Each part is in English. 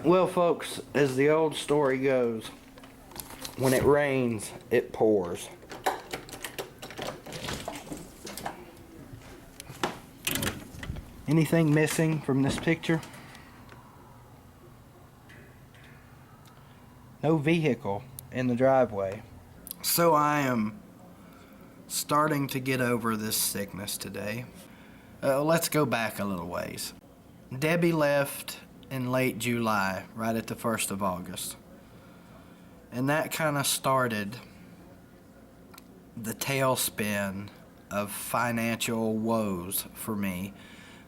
Well, folks, as the old story goes, when it rains, it pours. Anything missing from this picture? No vehicle in the driveway. So I am starting to get over this sickness today. Let's go back a little ways. Debbie left in late July, right at the 1st of August. And that kind of started the tailspin of financial woes for me.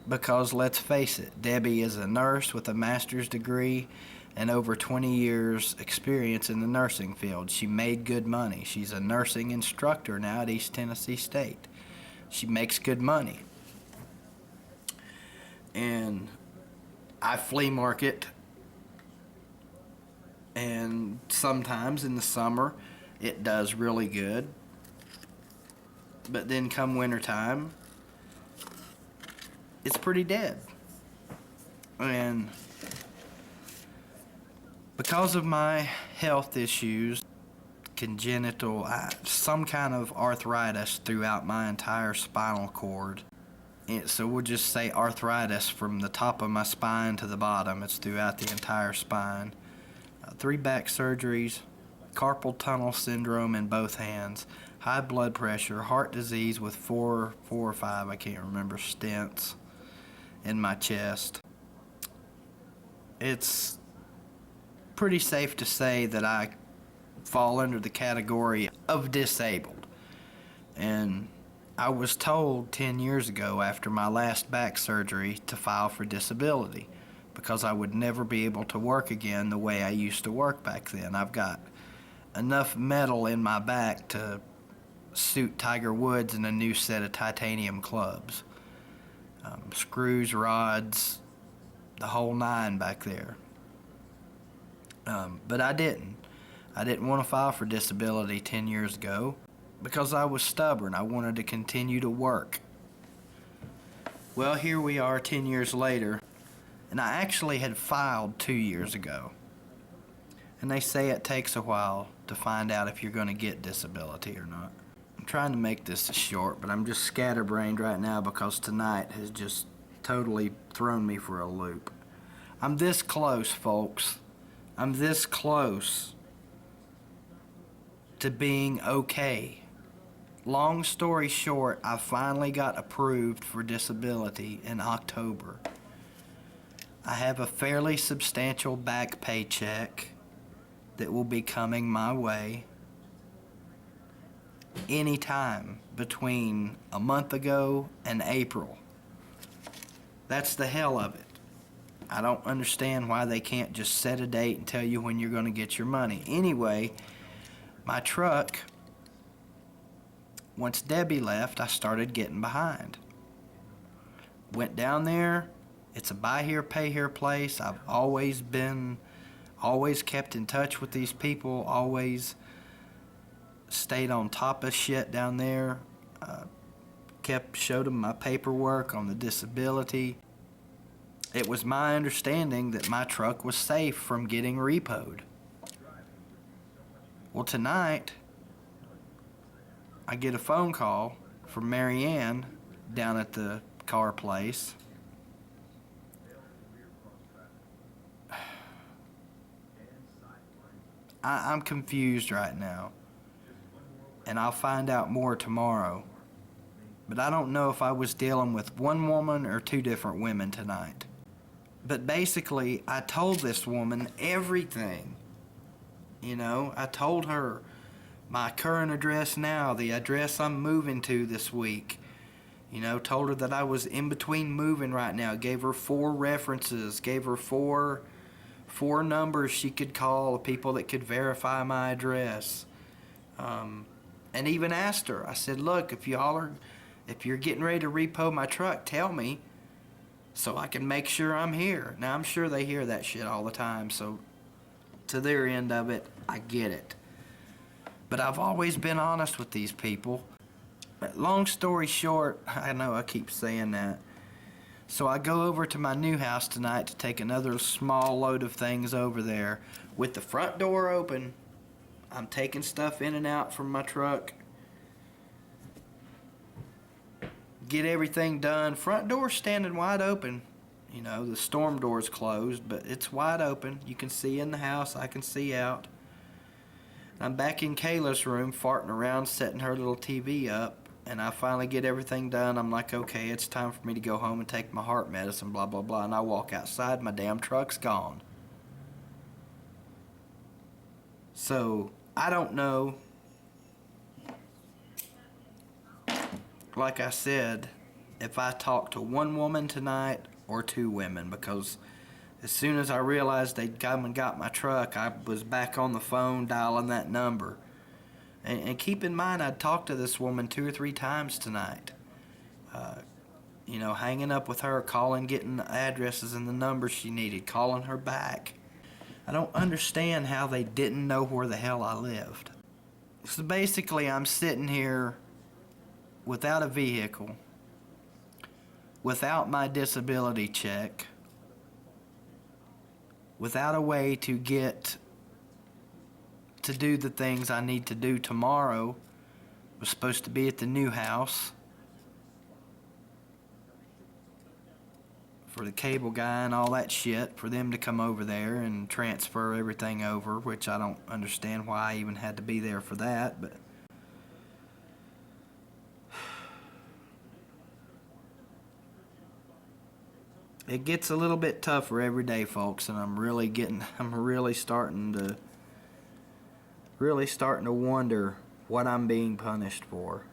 Because let's face it, Debbie is a nurse with a master's degree and over 20 years experience in the nursing field. She made good money. She's a nursing instructor now at East Tennessee State. She makes good money. And I flea market, and sometimes in the summer it does really good. But then come wintertime, it's pretty dead. And because of my health issues, congenital, some kind of arthritis throughout my entire spinal cord. So we'll just say arthritis from the top of my spine to the bottom. It's throughout the entire spine. 3 back surgeries, carpal tunnel syndrome in both hands, high blood pressure, heart disease with four or five, I can't remember, stents in my chest. It's pretty safe to say that I fall under the category of disabled. And I was told 10 years ago after my last back surgery to file for disability because I would never be able to work again the way I used to work back then. I've got enough metal in my back to suit Tiger Woods in a new set of titanium clubs. Screws, rods, the whole nine back there. But I didn't. I didn't want to file for disability 10 years ago because I was stubborn. I wanted to continue to work. Well, here we are 10 years later, and I actually had filed 2 years ago. And they say it takes a while to find out if you're going to get disability or not. I'm trying to make this short, but I'm just scatterbrained right now because tonight has just totally thrown me for a loop. I'm this close, folks. I'm this close to being okay. Long story short, I finally got approved for disability in October. I have a fairly substantial back paycheck that will be coming my way anytime between a month ago and April. That's the hell of it. I don't understand why they can't just set a date and tell you when you're going to get your money. Anyway, my truck, once Debbie left, I started getting behind. Went down there. It's a buy here, pay here place. I've always kept in touch with these people, always stayed on top of shit down there. Showed them my paperwork on the disability. It was my understanding that my truck was safe from getting repoed. Well, tonight, I get a phone call from Mary Ann down at the car place. I'm confused right now, and I'll find out more tomorrow. But I don't know if I was dealing with one woman or 2 different women tonight. But basically, I told this woman everything. You know, I told her my current address now, the address I'm moving to this week. You know, told her that I was in between moving right now. Gave her 4 references, gave her four numbers she could call, people that could verify my address. And even asked her, I said, look, if you're getting ready to repo my truck, tell me so I can make sure I'm here. Now, I'm sure they hear that shit all the time, so to their end of it, I get it. But I've always been honest with these people. Long story short, I know I keep saying that, So I go over to my new house tonight to take another small load of things over there. With the front door open, I'm taking stuff in and out from my truck. Get everything done. Front door standing wide open. You know, the storm door's closed, but it's wide open. You can see in the house, I can see out. I'm back in Kayla's room farting around, setting her little TV up. And I finally get everything done. I'm like, okay, it's time for me to go home and take my heart medicine, blah, blah, blah. And I walk outside, my damn truck's gone. So, I don't know. Like I said, if I talk to one woman tonight or two women, because as soon as I realized they'd come and got my truck, I was back on the phone dialing that number. And keep in mind, I'd talked to this woman 2 or 3 times tonight. You know, hanging up with her, calling, getting the addresses and the numbers she needed, calling her back. I don't understand how they didn't know where the hell I lived. So basically, I'm sitting here without a vehicle, without my disability check, without a way to get to do the things I need to do tomorrow. Was supposed to be at the new house for the cable guy and all that shit, for them to come over there and transfer everything over, which I don't understand why I even had to be there for that, but it gets a little bit tougher every day, folks, and I'm really starting to wonder what I'm being punished for.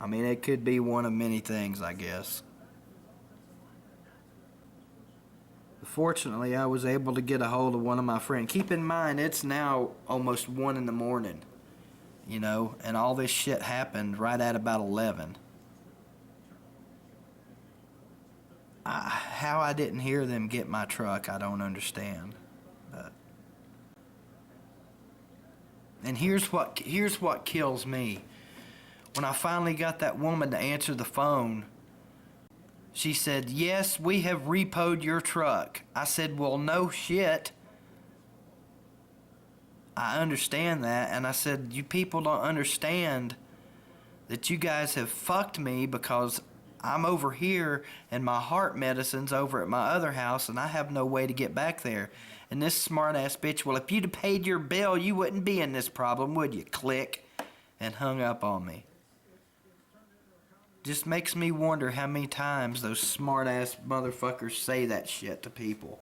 I mean, it could be one of many things, I guess. Fortunately, I was able to get a hold of one of my friends. Keep in mind, it's now almost 1 in the morning, you know, and all this shit happened right at about 11. How I didn't hear them get my truck, I don't understand. And here's what kills me. When I finally got that woman to answer the phone, she said, "Yes, we have repoed your truck." I said, "Well, no shit. I understand that." And I said, "You people don't understand that you guys have fucked me, because I'm over here and my heart medicine's over at my other house and I have no way to get back there." And this smart ass bitch, "Well, if you'd have paid your bill, you wouldn't be in this problem, would you?" Click. And hung up on me. Just makes me wonder how many times those smart ass motherfuckers say that shit to people.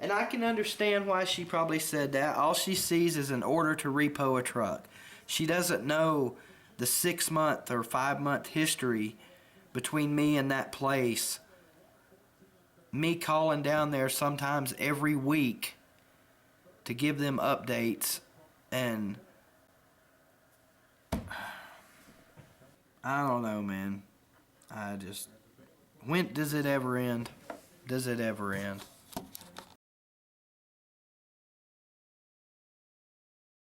And I can understand why she probably said that. All she sees is an order to repo a truck. She doesn't know the 6-month or 5-month history between me and that place. Me calling down there sometimes every week to give them updates, and I don't know, man. When does it ever end? Does it ever end?